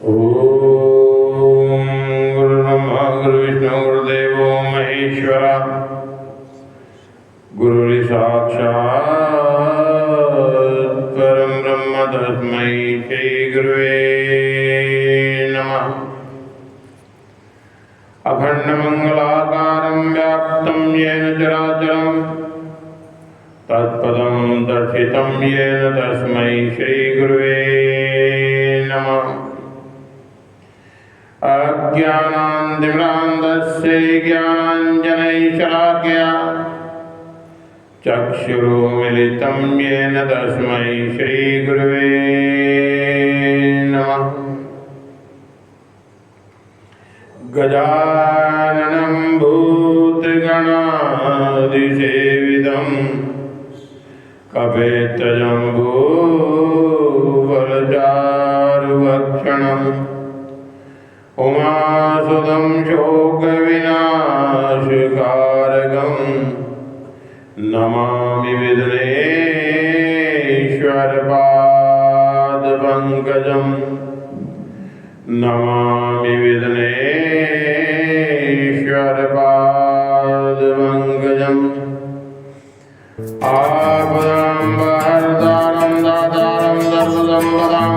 ओम गुरुर्ब्रह्मा गुरुर्विष्णु गुरुदेवो महेश्वरा गुरुर् साक्षात् परं ब्रह्म तस्मै श्री गुरुवे नमः। अखंडमंगलाकारं व्याप्तं येन चराचरं तत्पदं दर्शितं येन तस्मै श्री गुरुवे नमः। अज्ञानान्तिमिरान्धस्य ज्ञानाञ्जनशलाकया चक्षुरुन्मीलितं येन तस्मै श्रीगुरुवे नमः। गजाननं भूतगणाधिसेवितं कपेतजम्बूफलचारुभक्षणम् उमासुतं शोकविनाशकारकं नमामि विघ्नेश्वरपादपङ्कजं नमामि विघ्नेश्वरपादपङ्कजम्। आपदां दातारं सर्वसम्पदां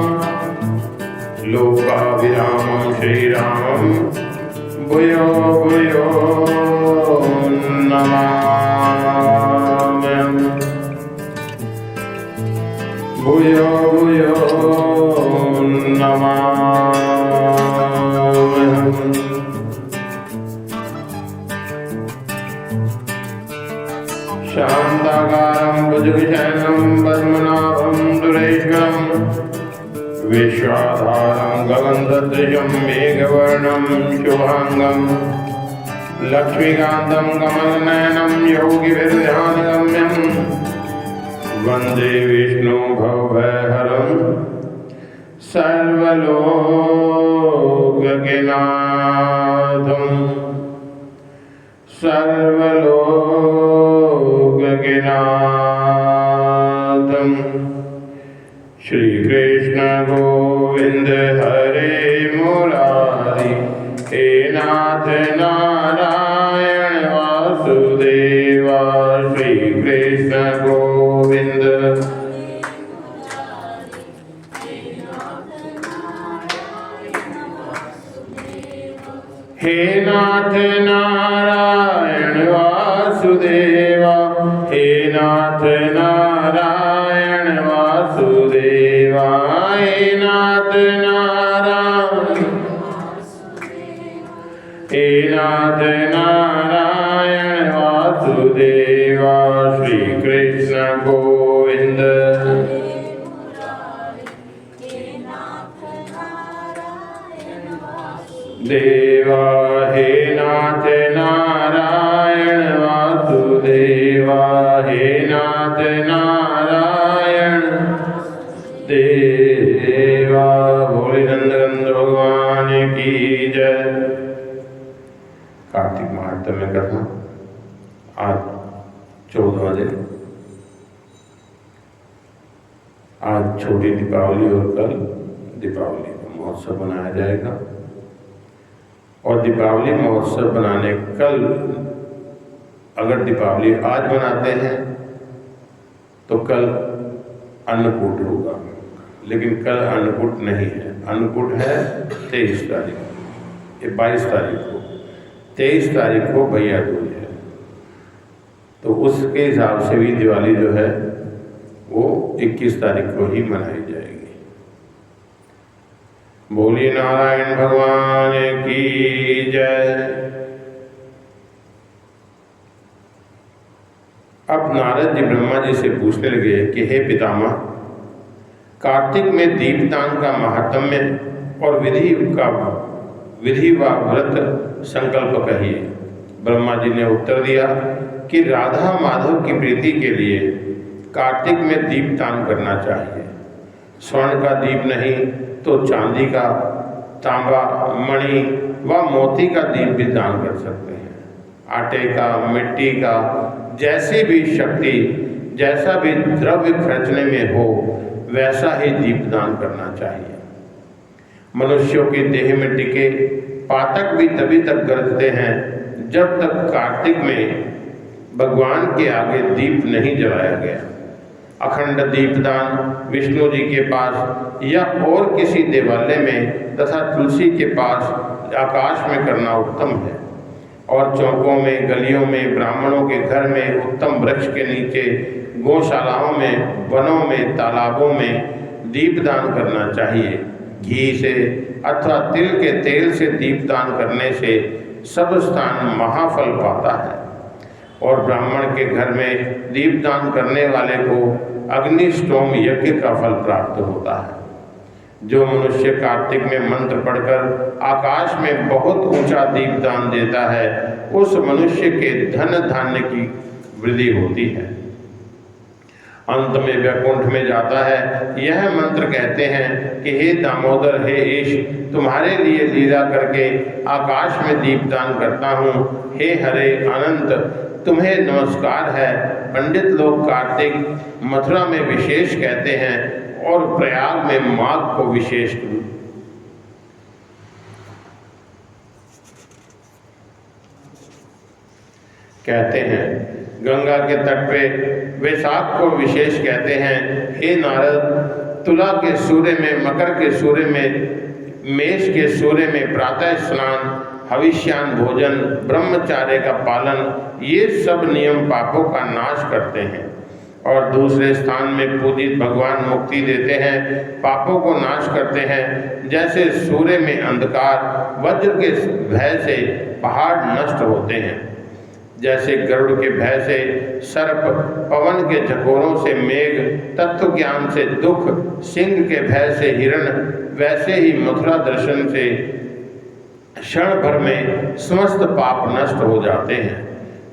लोकाभिरामं श्रीरामं भूयो भूयो नमाम्यहम्। भूयो भूयो नमाम्यहम्। शान्ताकारं भुजगशयनं पद्मनाभं सुरेश्वरं विश्वाधारं गगनसदृशं मेघवर्णं शुभांगं लक्ष्मीकान्तं कमलनयनं योगिभिर्ध्यानगम्यं वन्दे विष्णु भवभयहरं सर्वलोकनाथं सर्वलोकनाथं। श्री कृष्ण गोविंद हरे मुरारी हे नाथ नारायण वासुदेवा। श्री कृष्ण गोविंद हे नाथ नारायण वासुदेवा। हे नाथ नारायण वासुदेवा। हे नाथ नारायण हे नाथ नारायण वासुदेवा। श्री कृष्ण गोविंद देवा। हे नाथ नारायण वासुदेवा। हे नाथ नारायण देवा। भोले नंदनंद भगवान की जय। कार्तिक महात्म्य कथा आज 14वां दिन। आज छोटी दीपावली और कल दीपावली का महोत्सव मनाया जाएगा। और दीपावली महोत्सव बनाने कल, अगर दीपावली आज बनाते हैं तो कल अन्नकूट होगा, लेकिन कल अन्नकूट नहीं है। अन्नकूट है 23 तारीख, ये 22 तारीख को, 23 तारीख को भैया दूज है। तो उसके हिसाब से भी दिवाली जो है वो 21 तारीख को ही मनाई जाएगी। बोलिए नारायण भगवान की जय। अब नारद जी ब्रह्मा जी से पूछने लगे कि हे पितामह, कार्तिक में दीपदान का महात्म्य और विधि व व्रत संकल्प कहिए। ब्रह्मा जी ने उत्तर दिया कि राधा माधव की प्रीति के लिए कार्तिक में दीपदान करना चाहिए। स्वर्ण का दीप नहीं तो चांदी का, तांबा, मणि व मोती का दीप भी दान कर सकते हैं। आटे का, मिट्टी का, जैसी भी शक्ति, जैसा भी द्रव्य खर्चने में हो वैसा ही दीपदान करना चाहिए। मनुष्यों के देह में टिके पातक भी तभी तक गरजते हैं जब तक कार्तिक में भगवान के आगे दीप नहीं जलाया गया। अखंड दीपदान विष्णु जी के पास या और किसी देवालय में तथा तुलसी के पास आकाश में करना उत्तम है। और चौकों में, गलियों में, ब्राह्मणों के घर में, उत्तम वृक्ष के नीचे, गौशालाओं में, वनों में, तालाबों में दीपदान करना चाहिए। घी से अथवा तिल के तेल से दीपदान करने से सब स्थान महाफल पाता है। और ब्राह्मण के घर में दीपदान करने वाले को अग्निष्टोम यज्ञ का फल प्राप्त होता है। जो मनुष्य कार्तिक में मंत्र पढ़कर आकाश में बहुत ऊंचा दीपदान देता है उस मनुष्य के धन धान्य की वृद्धि होती है। अंत में वैकुंठ में जाता है। यह मंत्र कहते हैं कि हे दामोदर, हे ईश, तुम्हारे लिए लीला करके आकाश में दीपदान करता हूँ। हे हरे अनंत, तुम्हें नमस्कार है। पंडित लोग कार्तिक मथुरा में विशेष कहते हैं और प्रयाग में माघ को विशेष कहते हैं। गंगा के तट पे वैशाख को विशेष कहते हैं। हे नारद, तुला के सूर्य में, मकर के सूर्य में, मेष के सूर्य में प्रातः स्नान, हविष्यान भोजन, ब्रह्मचार्य का पालन, ये सब नियम पापों का नाश करते हैं। और दूसरे स्थान में पूजित भगवान मुक्ति देते हैं, पापों को नाश करते हैं। जैसे सूर्य में अंधकार, वज्र के भय से पहाड़ नष्ट होते हैं, जैसे गरुड़ के भय से सर्प, पवन के झकोरों से मेघ, तत्व ज्ञान से दुख, सिंह के भय से हिरण, वैसे ही मथुरा दर्शन से क्षण भर में समस्त पाप नष्ट हो जाते हैं।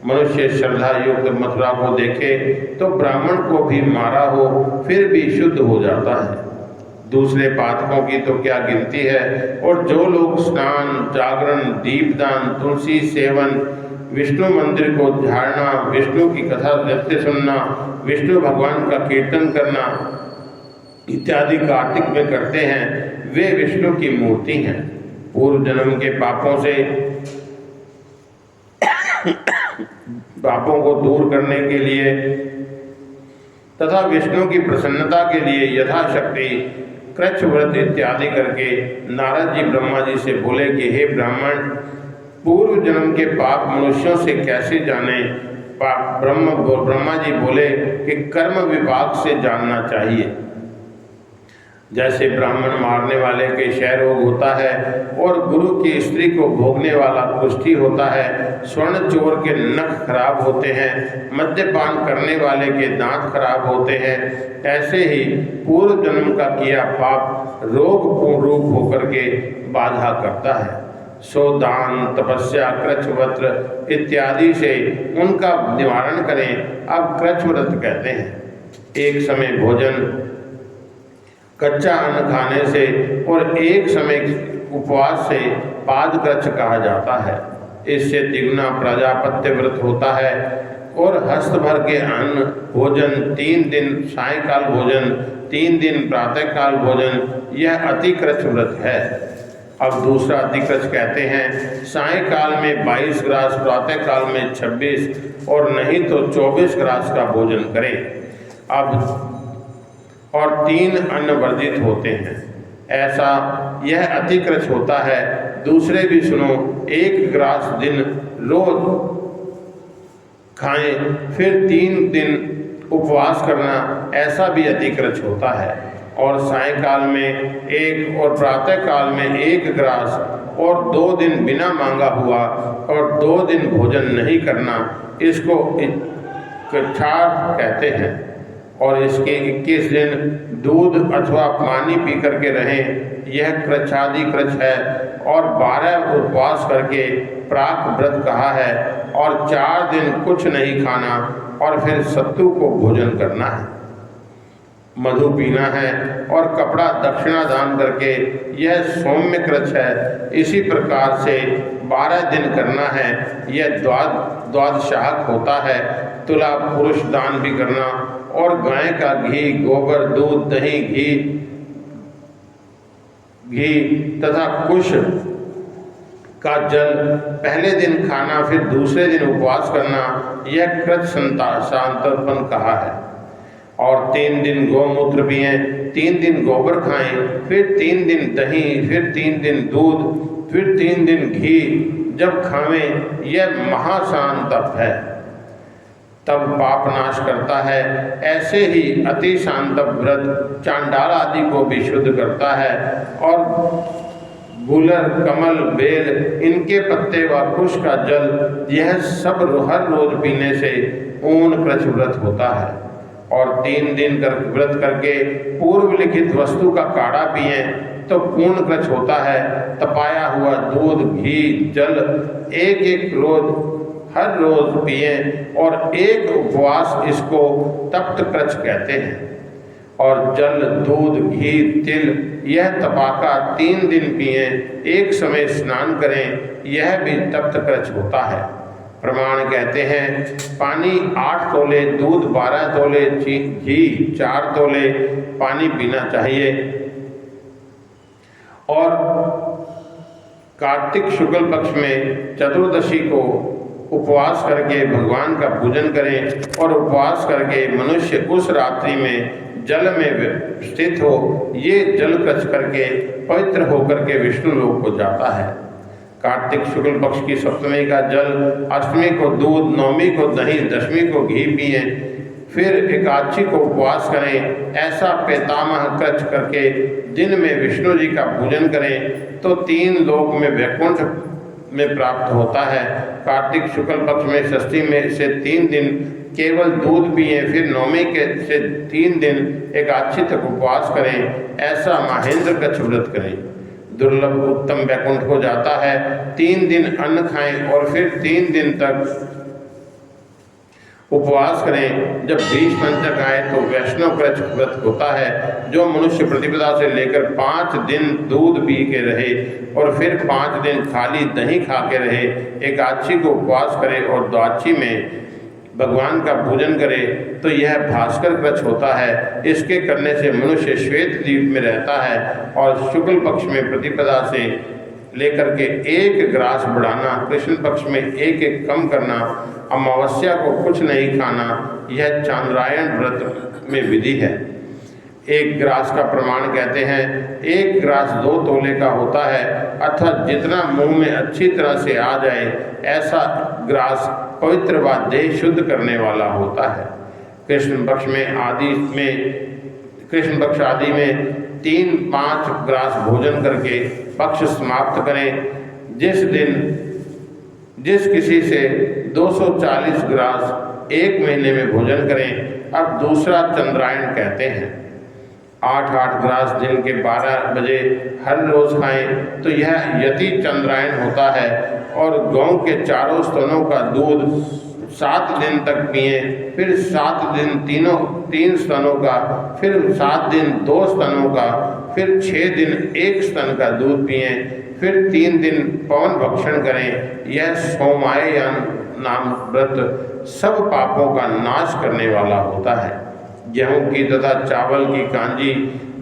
मनुष्य श्रद्धा युक्त मथुरा को देखे तो ब्राह्मण को भी मारा हो फिर भी शुद्ध हो जाता है। दूसरे पातकों की तो क्या गिनती है। और जो लोग स्नान, जागरण, दीपदान, तुलसी सेवन, विष्णु मंदिर को झाड़ना, विष्णु की कथा नृत्य सुनना, विष्णु भगवान का कीर्तन करना इत्यादि कार्तिक में करते हैं, वे विष्णु की मूर्ति हैं। पूर्व जन्म के पापों को दूर करने के लिए तथा विष्णु की प्रसन्नता के लिए यथाशक्ति कृच्छ व्रत इत्यादि करके नारद जी ब्रह्मा जी से बोले कि हे ब्राह्मण, पूर्व जन्म के पाप मनुष्यों से कैसे जाने। ब्रह्मा जी बोले कि कर्म विभाग से जानना चाहिए। जैसे ब्राह्मण मारने वाले के क्षय रोग होता है और गुरु की स्त्री को भोगने वाला कुष्ठी होता है, स्वर्ण चोर के नख खराब होते हैं, मद्यपान करने वाले के दांत खराब होते हैं, ऐसे ही पूर्व जन्म का किया पाप रोग रूप होकर के बाधा करता है। सो दान, तपस्या, कृच्छ्रव्रत इत्यादि से उनका निवारण करें। अब कृच्छ्रव्रत कहते हैं एक समय भोजन, कच्चा अन्न खाने से और एक समय उपवास से पादकृच्छ कहा जाता है। इससे तिगुना प्राजापत्य व्रत होता है। और हस्त भर के अन्न भोजन, 3 दिन सायंकाल भोजन, 3 दिन प्रातःकाल भोजन, यह अतिकृच्छ व्रत है। अब दूसरा अतिकृच्छ कहते हैं सायंकाल में 22 ग्रास, प्रातःकाल में 26 और नहीं तो 24 ग्रास का भोजन करें। अब और 3 अन्न वर्जित होते हैं, ऐसा यह अतिकृच्छ होता है। दूसरे भी सुनो, 1 ग्रास दिन रोज खाएं, फिर 3 दिन उपवास करना, ऐसा भी अतिकृच्छ होता है। और सायंकाल में 1 और प्रातःकाल में 1 ग्रास और 2 दिन बिना मांगा हुआ और 2 दिन भोजन नहीं करना, इसको कृच्छ्रार्थ कहते हैं। और इसके 21 दिन दूध अथवा पानी पी करके रहें, यह कृच्छ्रादि कृच्छ है। और 12 उपवास करके प्राक व्रत कहा है। और 4 दिन कुछ नहीं खाना और फिर सत्तू को भोजन करना है, मधु पीना है और कपड़ा दक्षिणा दान करके, यह सौम्य कृच्छ है। इसी प्रकार से 12 दिन करना है, यह द्वादशाक होता है। तुला पुरुष दान भी करना और गाय का घी, गोबर, दूध, दही, घी, घी तथा कुश का जल पहले दिन खाना, फिर दूसरे दिन उपवास करना, यह कृत संतर्पण कहा है। और 3 दिन गौमूत्र पिएं, 3 दिन गोबर खाएं, फिर 3 दिन दही, फिर 3 दिन दूध, फिर 3 दिन घी जब खावें, यह महासान तप है, तब पाप नाश करता है। ऐसे ही अति शांत व्रत चांडाल आदि को भी शुद्ध करता है। और गुलर, कमल, बेल, इनके पत्ते व कुश का जल, यह सब हर रोज पीने से ऊन कृच व्रत होता है। और 3 दिन व्रत करके पूर्व लिखित वस्तु का काढ़ा पिए तो पूर्ण कृच होता है। तपाया हुआ दूध, घी, जल एक रोज हर रोज पिए और एक उपवास इसको तप्त कृच कहते हैं। और जल, दूध, घी, तिल यह तपाका 3 दिन पिए, एक समय स्नान करें, यह भी तप्त कृच होता है। प्रमाण कहते हैं पानी 8 तोले, दूध 12 तोले, घी 4 तोले पानी पीना चाहिए। और कार्तिक शुक्ल पक्ष में चतुर्दशी को उपवास करके भगवान का पूजन करें। और उपवास करके मनुष्य उस रात्रि में जल में स्थित हो, ये जल कृच करके पवित्र होकर के विष्णु लोक को जाता है। कार्तिक शुक्ल पक्ष की सप्तमी का जल, अष्टमी को दूध, नवमी को दही, दशमी को घी पिए, फिर एकादशी को उपवास करें। ऐसा पितामह कृच करके दिन में विष्णु जी का पूजन करें तो 3 लोक में वैकुंठ में प्राप्त होता है। कार्तिक शुक्ल पक्ष में षष्ठी में से 3 दिन केवल दूध पिए, फिर नवमी के से 3 दिन एकादशी तक उपवास करें। ऐसा महेंद्र कृच व्रत करें, दुर्लभ उत्तम वैकुंठ को जाता है। 3 दिन अन्न खाएं और फिर 3 दिन तक उपवास करें। जब 20 पंचक आए तो वैष्णव कृच व्रत होता है। जो मनुष्य प्रतिपदा से लेकर 5 दिन दूध पी के रहे और फिर 5 दिन खाली दही खा के रहे, एकादशी को उपवास करे और द्वादशी में भगवान का पूजन करे, तो यह भास्कर कृच होता है। इसके करने से मनुष्य श्वेत द्वीप में रहता है। और शुक्ल पक्ष में प्रतिपदा से लेकर के 1 ग्रास बढ़ाना, कृष्ण पक्ष में 1 कम करना, अमावस्या को कुछ नहीं खाना, यह चांद्रायण व्रत में विधि है। 1 ग्रास का प्रमाण कहते हैं 1 ग्रास 2 तोले का होता है, अर्थात जितना मुंह में अच्छी तरह से आ जाए ऐसा ग्रास पवित्र व देह शुद्ध करने वाला होता है। कृष्ण पक्ष आदि में 3-5 ग्रास भोजन करके पक्ष समाप्त करें। जिस किसी से 240 ग्रास 1 महीने में भोजन करें। अब दूसरा चंद्रायण कहते हैं 8-8 ग्रास दिन के 12 बजे हर रोज खाएं तो यह यति चंद्रायण होता है। और गौ के चारों स्तनों का दूध 7 दिन तक पिए, फिर 7 दिन 3 स्तनों का, फिर 7 दिन 2 स्तनों का, फिर 6 दिन 1 स्तन का दूध पिए, फिर 3 दिन पवन भक्षण करें। यह सोमायन नाम व्रत सब पापों का नाश करने वाला होता है। गेहूं की तथा चावल की कांजी,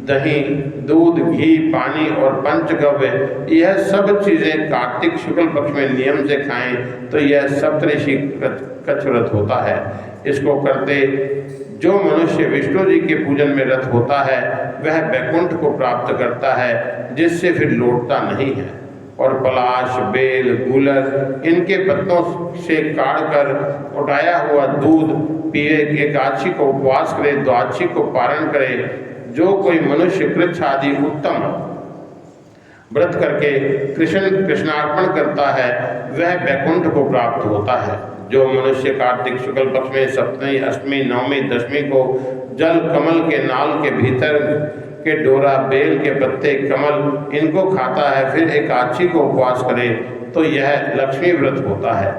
दही, दूध, घी, पानी और पंचगव्य यह सब चीज़ें कार्तिक शुक्ल पक्ष में नियम से खाएं तो यह सप्तऋषि कृच व्रत होता है। इसको करते जो मनुष्य विष्णु जी के पूजन में रत होता है वह वैकुंठ को प्राप्त करता है, जिससे फिर लौटता नहीं है। और पलाश, बेल, गुलर इनके पत्तों से काढ़ कर उठाया हुआ दूध पिए, एकादशी को उपवास करे, द्वादशी को पारण करे। जो कोई मनुष्य कृच्छ आदि उत्तम व्रत करके कृष्णार्पण करता है वह वैकुंठ को प्राप्त होता है। जो मनुष्य कार्तिक शुक्ल पक्ष में सप्तमी, अष्टमी, नवमी, दशमी को जल, कमल के नाल के भीतर के डोरा, बेल के पत्ते, कमल इनको खाता है, फिर एकादशी को उपवास करे तो यह लक्ष्मी व्रत होता है।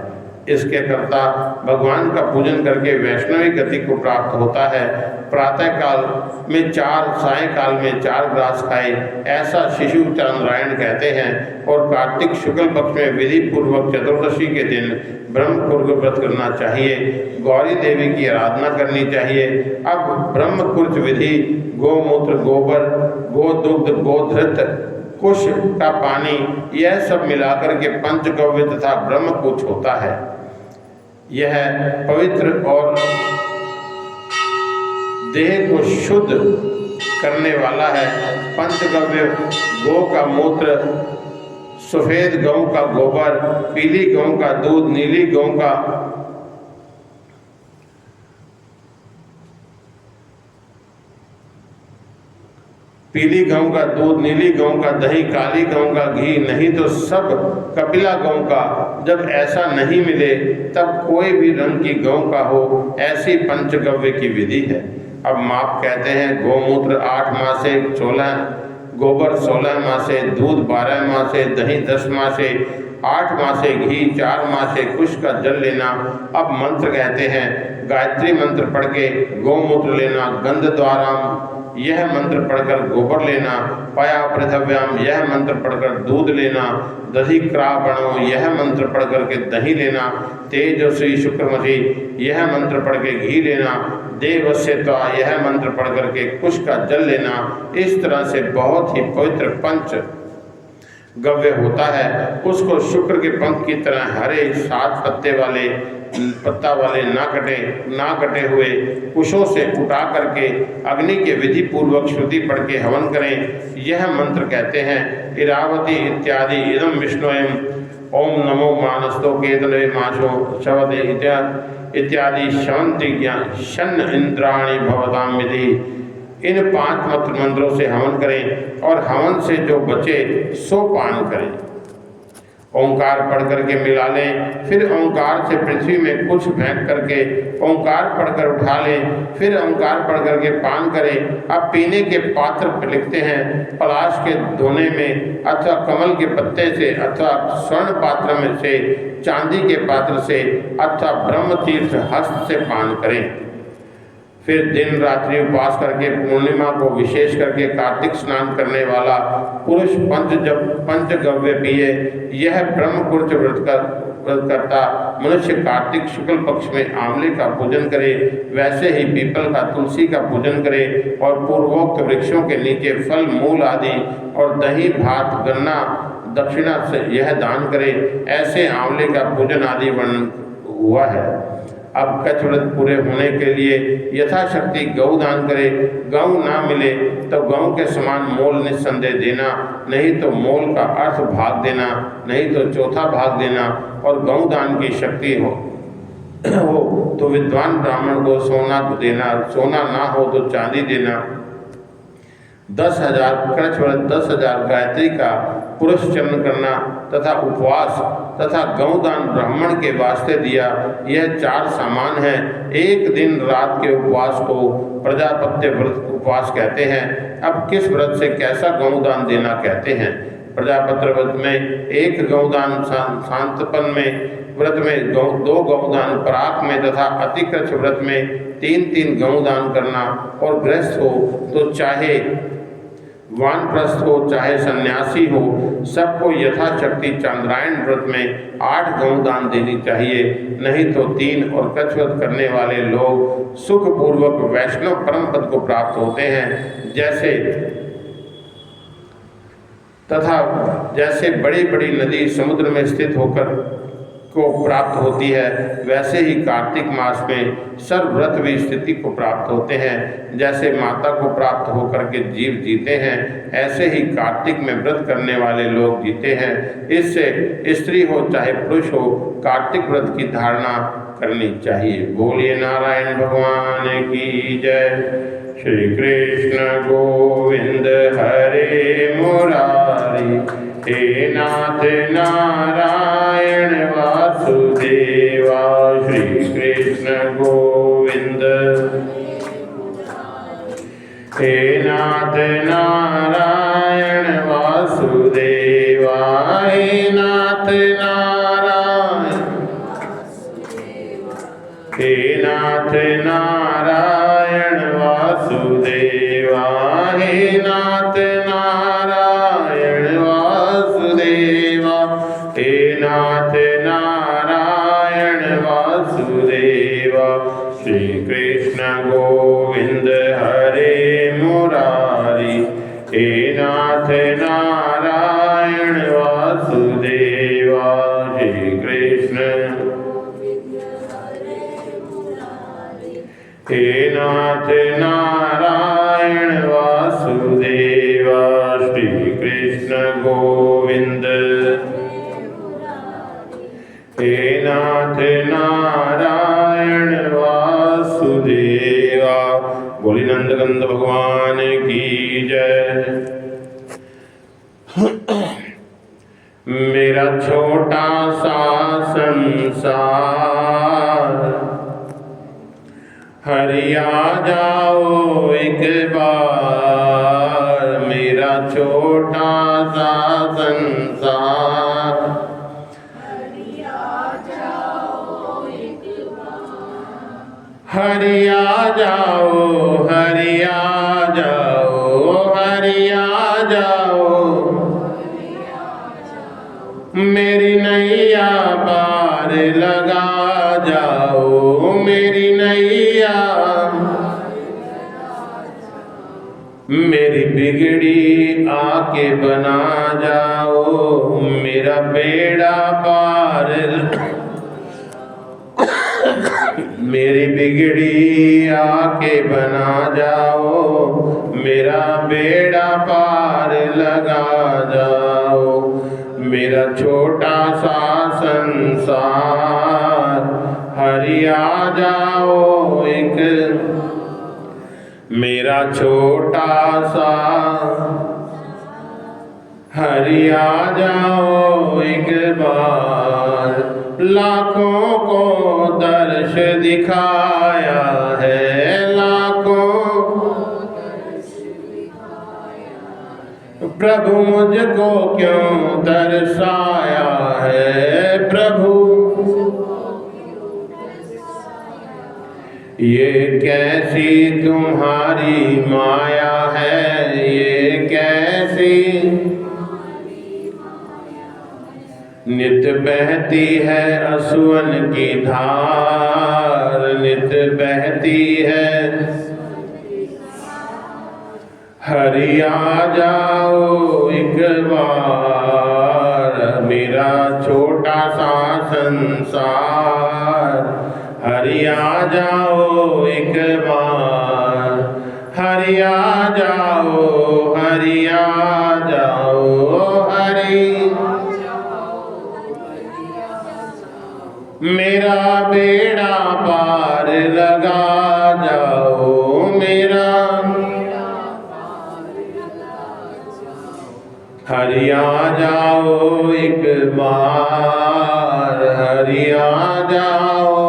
इसके कर्ता भगवान का पूजन करके वैष्णवी गति को प्राप्त होता है। प्रातः काल में 4, सायंकाल में 4 ग्रास खाए, ऐसा शिशु चंद्रायण कहते हैं। और कार्तिक शुक्ल पक्ष में विधि पूर्वक चतुर्दशी के दिन ब्रह्म कुर्ग व्रत करना चाहिए। गौरी देवी की आराधना करनी चाहिए। अब ब्रह्म कुर्ज विधि गोमूत्र, गोबर, गोदुग्ध, गोधृत कुश का पानी, यह सब मिलाकर के पंचगव्य तथा ब्रह्म कुछ होता है। यह पवित्र और देह को शुद्ध करने वाला है। पंचगव्य गौ का मूत्र, सफेद गौ का गोबर, पीली गौ का दूध, नीली गौ का दूध, नीली गौ का दही, काली गौ का घी, नहीं तो सब कपिला गौ का। जब ऐसा नहीं मिले तब कोई भी रंग की गौ का हो, ऐसी पंचगव्य की विधि है। अब माप कहते हैं, गोमूत्र 8 मासे, 16 गोबर, 16 मासे दूध, 12 मासे दही, 10 मासे, 8 मासे घी, 4 मासे कुश का जल लेना। अब मंत्र कहते हैं, गायत्री मंत्र पढ़ के गोमूत्र लेना, गंध द्वारा यह मंत्र पढ़कर गोबर लेना, पया पृथव्याम यह मंत्र पढ़कर दूध लेना, दधि क्रावणो यह मंत्र पढ़ करके दही लेना, तेजस्वी शुक्रमसी यह मंत्र पढ़ के घी लेना, देवस्यत्वा यह मंत्र पढ़ करके कुश का जल लेना। इस तरह से बहुत ही पवित्र पंच गव्य होता है। उसको शुक्र के पंख की तरह हरे 7 पत्ता वाले ना कटे हुए कुशों से उठा करके अग्नि के विधि पूर्वक श्रुति पढ़ के हवन करें। यह मंत्र कहते हैं, इरावती इत्यादि इदम विष्णुयम ओम नमो मानस्तो केतले माशो शवते इत्यादि शवंति शन इंद्राणी भवताम विधि। इन 5 मंत्रों से हवन करें और हवन से जो बचे सो पान करें। ओंकार पढ़ करके मिला लें, फिर ओंकार से पृथ्वी में कुछ फेंक करके ओंकार पढ़कर उठा लें, फिर ओंकार पढ़ करके पान करें। अब पीने के पात्र पर लिखते हैं, पलाश के धोने में अथवा कमल के पत्ते से अथवा स्वर्ण पात्र में से, चांदी के पात्र से अथवा ब्रह्म तीर्थ हस्त से पान करें। फिर दिन रात्रि उपवास करके पूर्णिमा को विशेष करके कार्तिक स्नान करने वाला पुरुष पंचगव्य पिए। यह ब्रह्मपुरुष व्रत करता मनुष्य कार्तिक शुक्ल पक्ष में आंवले का पूजन करे, वैसे ही पीपल का, तुलसी का पूजन करे और पूर्वोक्त वृक्षों के नीचे फल मूल आदि और दही भात गन्ना दक्षिणा से यह दान करे। ऐसे आंवले का पूजन आदि वर्णन हुआ है। अब कच्छ व्रत पूरे होने के लिए यथाशक्ति गौ दान करे। गौ ना मिले तो गौ के समान मोल निस्संदेह देना, नहीं तो मोल का अर्थ भाग देना, नहीं तो चौथा भाग देना। और गौ दान की शक्ति हो तो विद्वान ब्राह्मण को सोना देना, सोना ना हो तो चांदी देना। 10,000 कच्छ व्रत, 10,000 गायत्री का पुरुष चरण करना तथा उपवास तथा गौदान ब्राह्मण के वास्ते दिया। यह 4 सामान हैं। एक दिन रात के उपवास को प्रजापत्य व्रत उपवास कहते हैं। अब किस व्रत से कैसा गौदान देना कहते हैं। प्रजापत्र व्रत में 1 गौदान, शांतपन में व्रत में 2 गौदान, पराक में तथा अतिकृच्छ व्रत में 3-3 गौदान करना। और गृहस्थ हो तो चाहे वानप्रस्थ हो चाहे सन्यासी हो, सबको यथाशक्ति चांद्रायण व्रत में 8 गौदान देनी चाहिए, नहीं तो 3। और कच्छ व्रत करने वाले लोग सुखपूर्वक वैष्णव परम पद को प्राप्त होते हैं। जैसे बड़ी बड़ी नदी समुद्र में स्थित होकर को प्राप्त होती है, वैसे ही कार्तिक मास में सर्व व्रत भी स्थिति को प्राप्त होते हैं। जैसे माता को प्राप्त होकर के जीव जीते हैं, ऐसे ही कार्तिक में व्रत करने वाले लोग जीते हैं। इससे स्त्री हो चाहे पुरुष हो, कार्तिक व्रत की धारणा करनी चाहिए। बोलिए नारायण भगवान की जय। श्री कृष्ण गोविंद हरे मुरारी, हे नाथ नारायण वासुदेवा। श्री कृष्ण गोविंद, हे नाथ नारायण वासुदेवा, हे नाथ नारायण, हे नाथ नारायण वासुदेवा, हे नाथ नारायण वासुदेवा, हे नाथ नारायण वासुदेवा। श्री कृष्ण गोविंद हरे मुरारी, हे नाथ नंद भगवान की जय। मेरा छोटा सा संसार, हरि आ जाओ एक बार। मेरा छोटा सा संसार, हरि आ जाओ एक बार। हरि आ जाओ, हरि आ जाओ, हरि आ जाओ। मेरी नैया पार लगा जाओ, मेरी नैया। मेरी बिगड़ी आके बना जाओ, मेरा बेड़ा पार। मेरी बिगड़ी आके बना जाओ, मेरा बेड़ा पार लगा जाओ। मेरा छोटा सा संसार, हरि आ जाओ एक। मेरा छोटा सा, हरि आ जाओ एक बार। लाखों को दर्श दिखाया है, लाखों प्रभु मुझको क्यों दर्शाया है। प्रभु ये कैसी तुम्हारी माया है, ये कैसी नित बहती है असुवन की धार, नित बहती है। हरि आ जाओ एक बार। मेरा छोटा सा संसार, हरि आ जाओ एक बार। हरि आ जाओ, हरि आ जाओ, हरि। मेरा बेड़ा पार लगा जाओ, मेरा। हरि आ जाओ एक बार, हरि आ जाओ।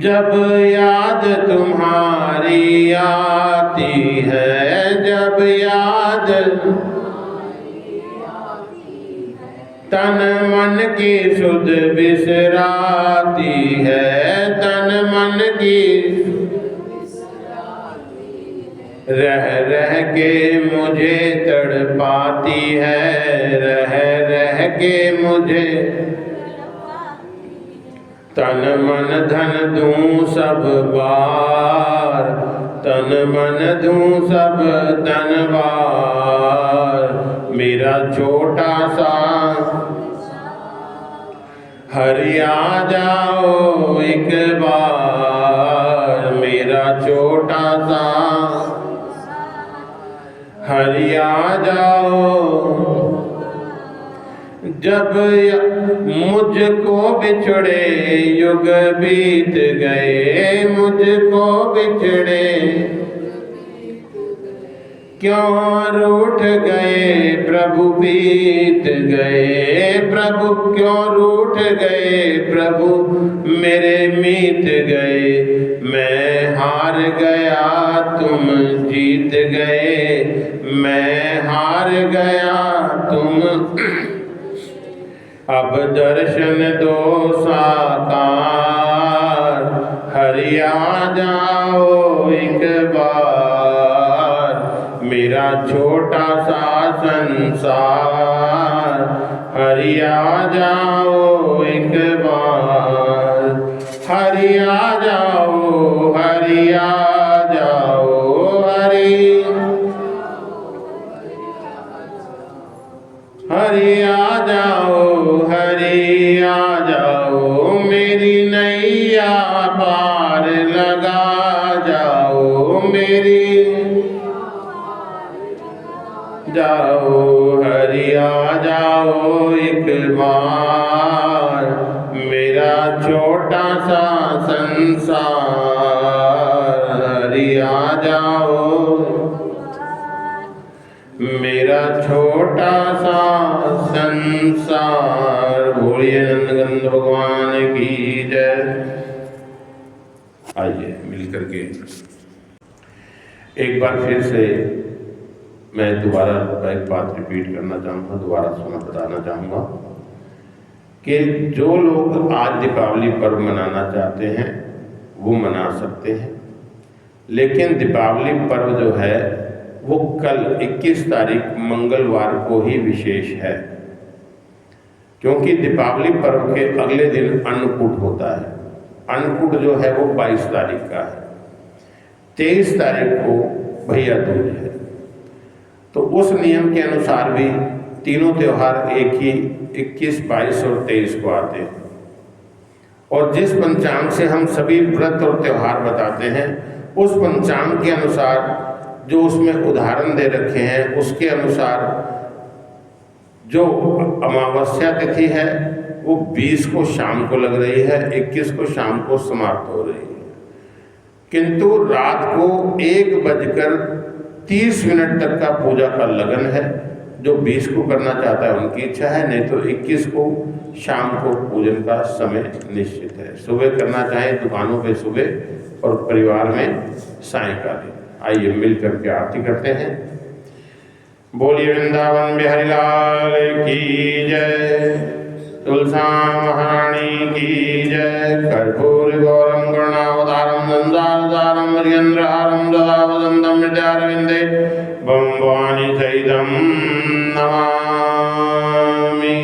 जब याद तुम्हारी आती है, जब याद तन मन की सुध बिसराती है, तन मन की रह रह के मुझे तड़पाती है, रह रह के मुझे। तन मन धन दूं सब बार, तन मन दूं सब धन बार। मेरा छोटा सा, हरि आ जाओ एक बार। मेरा छोटा सा, हरि आ जाओ। जब मुझको बिछड़े युग बीत गए, मुझको बिछड़े क्यों रूठ गए प्रभु बीत गए। प्रभु क्यों रूठ गए प्रभु मेरे मीत गए। मैं हार गया तुम जीत गए, मैं हार गया तुम। अब दर्शन दो साकार, हरि आ जाओ एक बार। मेरा छोटा सा संसार, हरि आ जाओ एक बार। हरि आ जाओ, हरि आ जाओ, हरि। हरि आ जाओ, हरि आ जाओ। मेरी नैया पार लगा जाओ, मेरी जाओ। हरि आ जाओ एक बार। मेरा छोटा सा संसार। हरि आ जाओ, मेरा छोटा सा संसार। बोलिए नंदगंध भगवान की जय। आइए मिलकर के एक बार फिर से मैं दोबारा एक बात रिपीट करना चाहूँगा, दोबारा सुना बताना चाहूँगा कि जो लोग आज दीपावली पर्व मनाना चाहते हैं वो मना सकते हैं, लेकिन दीपावली पर्व जो है वो कल 21 तारीख मंगलवार को ही विशेष है, क्योंकि दीपावली पर्व के अगले दिन अन्नकूट होता है। अन्नकूट जो है वो 22 तारीख का है, 23 तारीख को भैया दूज है। तो उस नियम के अनुसार भी तीनों त्यौहार एक ही 21, 22 और 23 को आते हैं। और जिस पंचांग से हम सभी व्रत और त्यौहार बताते हैं, उस पंचांग के अनुसार जो उसमें उदाहरण दे रखे हैं उसके अनुसार जो अमावस्या तिथि है वो 20 को शाम को लग रही है, 21 को शाम को समाप्त हो रही है। किंतु रात को 1:30 तक का पूजा का लगन है। जो 20 को करना चाहता है उनकी इच्छा है, नहीं तो 21 को शाम को पूजन का समय निश्चित है। सुबह करना चाहे दुकानों पे सुबह और परिवार में सायंकालीन। आइए मिल करके आरती करते हैं। बोलिए वृंदावन बिहारी लाल की जय, तुलसा महारानी की जय। कर्पूर गौरम करुणावतारम संसारसारम हरिन्द्रहारम सदा वसंतम हृदयारविंदे बम भवानी सहितम नमामि।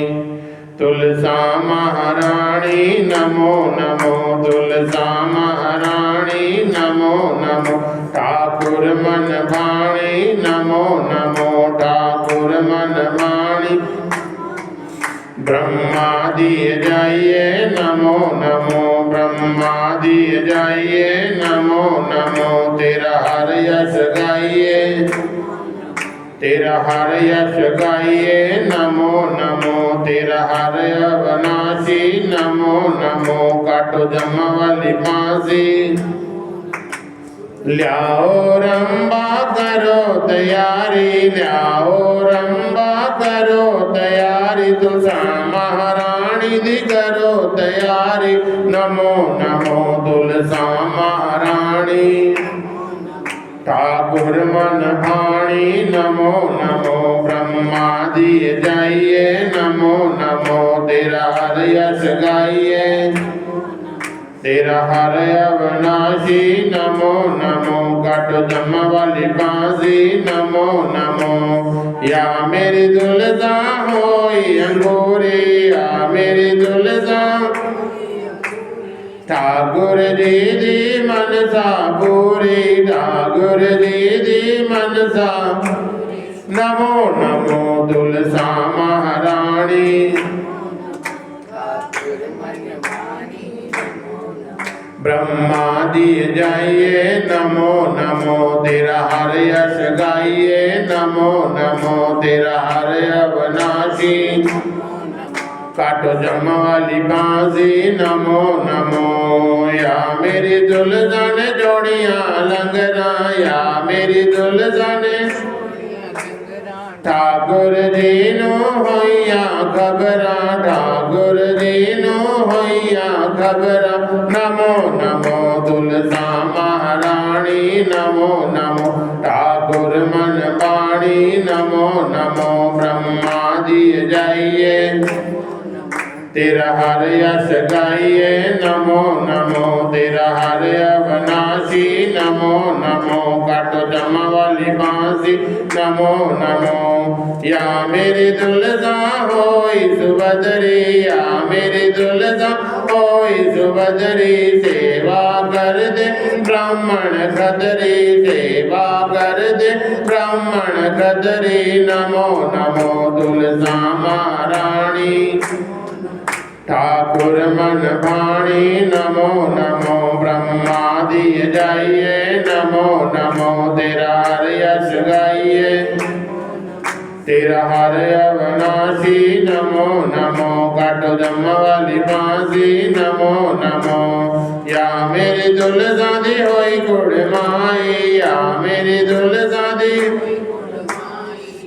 तुलसा महारानी नमो नमो, तुलसा महारानी नमो नमो। ठाकुर मन भाणी नमो नमो, ठाकुर मन भाणी। ब्रह्मा दिए जाइए नमो नमो, ब्रह्मा दिए जाइए नमो नमो। तेरा हर यश गाइए, तेरा हर यश गाइए नमो नमो। तेरा हर अविनाशी नमो नमो। काटो जम वाली बांसी, ल्याओ रंबा करो तैयारी, ल्याओ रंबा करो तैयारी। तुलसा महारानी दी करो तैयारी, नमो नमो तुलसा महारानी। ठाकुर मन भाणी नमो नमो, ब्रह्मा दिए जाइए नमो नमो। तेरा हर यश गाइए, तेरा हर अविनाशी नमो नमो। काटो जम वाली बांसी नमो नमो। या मेरी दुल्हा होई अंगूरी, या मेरी दुल्हा। ठाकुर जी दी मनसा पूरी, ठाकुर जी दी मनसा। नमो नमो तुलसा महारानी। ब्रह्मा दिए जाइए नमो नमो। तेरा हर यश गाइए नमो नमो। तेरा हर अविनाशी। काटो जम वाली बांसी नमो नमो। या मेरी दुल्हन जोड़ियां लंगरा, या मेरी दुल्हन। ठाकुर जी नो होइया खबरा, ठाकुर जी नो होइया खबरा। नमो नमो तुलसा महारानी नमो नमो। ठाकुर मन बाणी नमो नमो। ब्रह्मा दिए जाइए, तेरा हर यश गाइए नमो नमो। तेरा हर अविनाशी नमो नमो। काटो जम वाली बांसी नमो नमो। या मेरी दुल्हा होई सुभद्री, या मेरी दुल्हा होई सुभद्री। सेवा कर दे ब्राह्मण खतरी, सेवा कर दे ब्राह्मण खतरी। नमो नमो तुलसा महारानी। ठाकुर मन भाणी नमो नमो। ब्रह्मा दिए जाइए नमो नमो। तेरा हर यश गाइए, तेरा हर अविनाशी नमो नमो। काटो जम वाली बांसी नमो नमो। या मेरी दुल्हन दी होई कुड़माई, या मेरी दुल्हन दी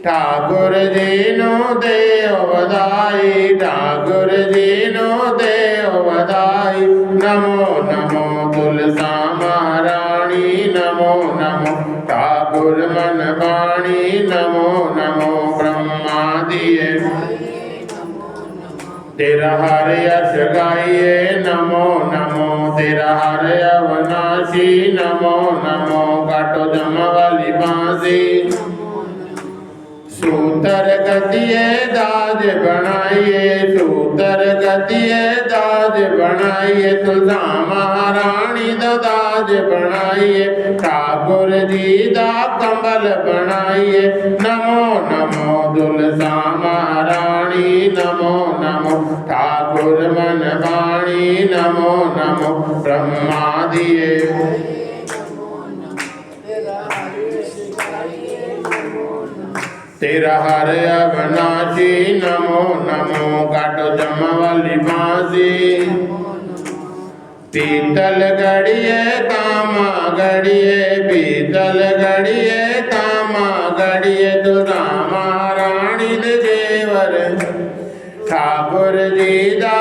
ठाकुर जी नो देओ बधाई, ठाकुर जी नो देओ बधाई। नमो नमो तुलसा महारानी, नमो नमो ठाकुर मन वाणी, नमो नमो ब्रह्मादिये तेरा हर यश गाइए, नमो नमो तेरा हर अवनाशी, नमो नमो काटो जम वाली बांसी। सूतर गतिये दाज बनाइए, सूतर गतिये दाज बनाइए, तुलसा महारानी दा दाज बनाइए, ठाकुर जी दा कंबल बनाइए। नमो नमो तुलसा महारानी, नमो नमो ठाकुर मन वाणी, नमो नमो ब्रह्मादिये तेरा हर अविनाशी, नमो नमो काटो जम वाली बांसी। पीतल गड़िए तामा गड़िए, पीतल गड़िए तामा गड़िए, तुलसा महारानी दे जेवर ठाकुर जी दा।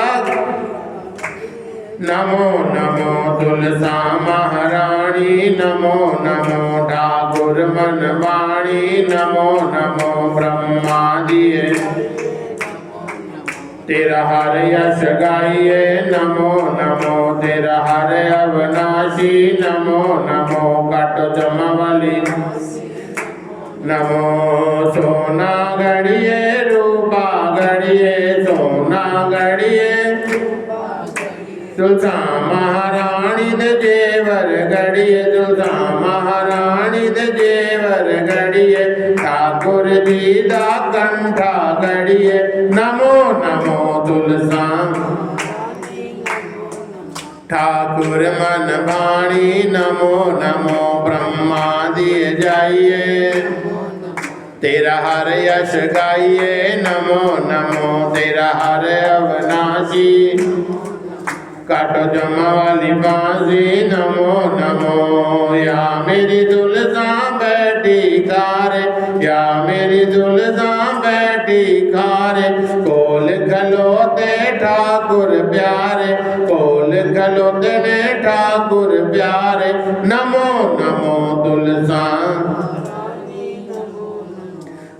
नमो नमो तुलसा महारानी, नमो नमो ठाकुर मन वाणी, नमो नमो ब्रह्मादिये तेरा हर यश गाइए, नमो नमो तेरा हर अविनाशी, नमो नमो काटो जम वाली। नमो सोना गड़िए रूपा गड़िए, सोना गड़िए तुलसा महारानी दे जेवर गड़िए, तुलसा महारानी दे जेवर गड़िए, ठाकुर जी दा कंठा गड़िए। नमो नमो तुलसा ठाकुर मन वाणी, नमो नमो ब्रह्मादिये जाइए तेरा हर यश गाइए, नमो नमो तेरा हर अविनाशी काटो जम वाली बांसी। नमो नमो या मेरी दुल्हन बैठी खारे, या मेरी दुल्हन बैठी खारे, कोल खलोते ठाकुर प्यारे, कोल खलोते ने ठाकुर प्यारे। नमो नमो तुलसा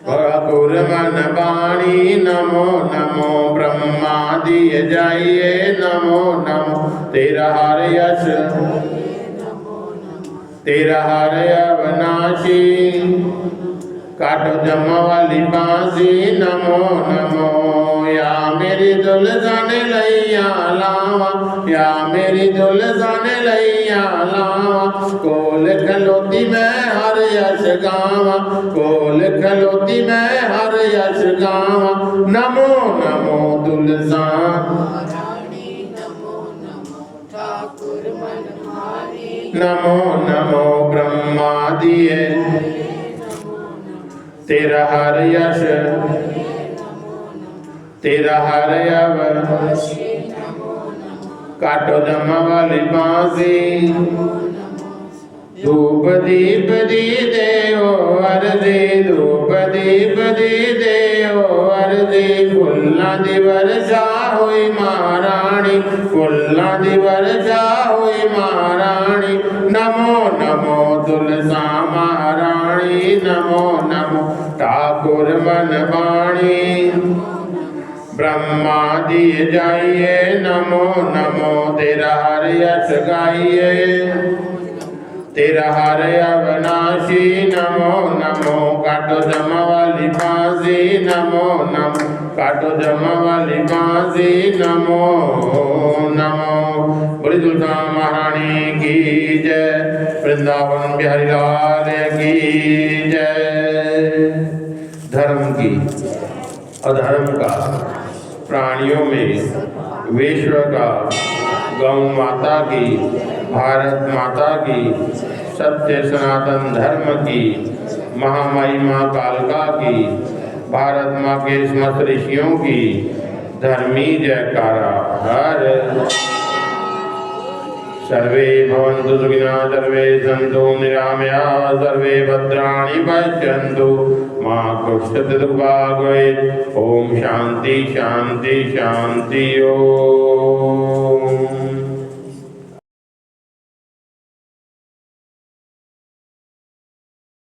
ठाकुर मन वाणी, नमो नमो ब्रह्मादिये जाइए, नमो नमो तेरा हर यश तेरा हर अविनाशी काटो जम वाली बांसी। नमो नमो या मेरी दुल्हन लैया लावा, या मेरी दुल्हन लैया लावा, कोल खलोती मैं हर यश गावा, कोल खलोती मैं हर यश गावा। नमो नमो तुलसा नमो नमो ब्रह्मादिये तेरा हर यश तेरा हर अविनाशी काटो जम वाली बांसी। धूप दीप दी देओ अर्जी, धूप दीप दी देओ अर्जी, फुल्लां दी वर्षा होई महारानी, फुल्लां दी वर्षा होई महारानी। नमो नमो तुलसा महारानी, नमो नमो ठाकुर मन वाणी, ब्रह्मादिये जाइए, नमो नमो तेरा हर यश गाइए, तेरा हर अविनाशी। नमो नमो काटो जम वाली बांसी, नमो नमो काटो जम वाली बांसी। नमो नमो बोली तुलसा महारानी की जय, वृंदावन बिहारी लाल की जय। धर्म की अधर्म का, प्राणियों में विश्व का, गौ माता की, भारत माता की, सत्य सनातन धर्म की, महामाई माँ कालका की, भारत माँ के समस्त ऋषियों की धर्मी जयकारा। हर सर्वे भवन्तु सुखिनः सर्वे सन्तु निरामयाः सर्वे भद्राणि पश्यन्तु मा कश्चित् दुर्भाग् भवेत्। ओम शांति शांति शांति ओम।